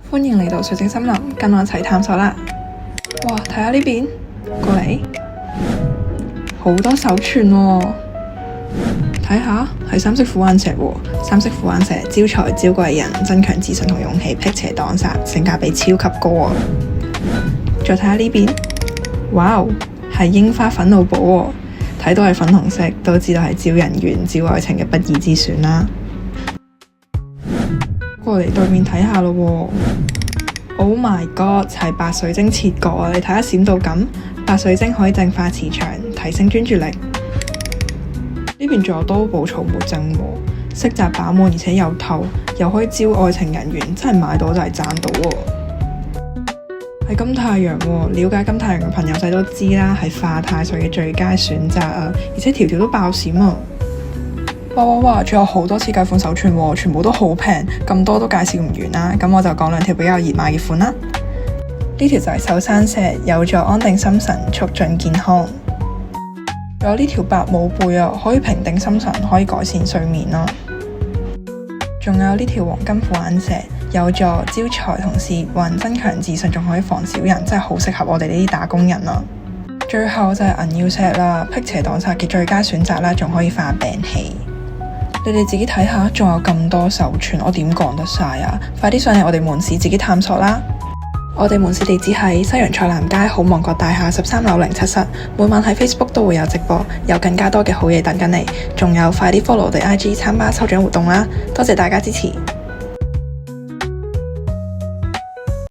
歡迎嚟到水晶森林，跟我一齊探索啦！哇，睇下呢邊，過嚟，好多手串喎！睇下係三色虎眼石喎，三色虎眼石招財招貴人，增強自信同勇氣，辟邪擋煞，性價比超級高啊！再睇下呢邊，哇，係櫻花粉腦寶喎，睇到係粉紅色，都知道係招人緣、招愛情嘅不二之選啦。過嚟對面睇下咯喎 ！Oh my god， 係白水晶切角啊！你睇下閃到咁，白水晶可以淨化磁場，提升專注力。呢邊仲有多寶草莓晶喎，色澤飽滿而且又透，又可以招愛情人緣，真係買到就係賺到喎！係金太陽喎，了解金太陽嘅朋友仔都知啦，係化太歲嘅最佳選擇啊！而且條條都爆閃啊！哇！仲有好多設計款手串喎，全部都好平，咁多都介紹唔完啦。咁我就講兩條比較熱賣嘅款啦。呢條就係壽山石，有助安定心神，促進健康。仲有呢條白母貝啊，可以平定心神，可以改善睡眠咯。仲有呢條黃金虎眼石，有助招財同事業運，增強自信，仲可以防小人，真係好適合我哋呢啲打工人啊！最後就係銀曜石啦，辟邪擋煞嘅最佳選擇啦，仲可以化病氣。你哋自己睇下，仲有咁多手串，我點講得晒啊？快啲上嚟我哋門市自己探索啦！我哋門市地址喺西洋菜南街好望角大廈13樓07室，每晚喺 Facebook 都會有直播，有更加多嘅好嘢等緊你。仲有，快啲 follow 我哋 IG 參加抽獎活動啦！多謝大家支持。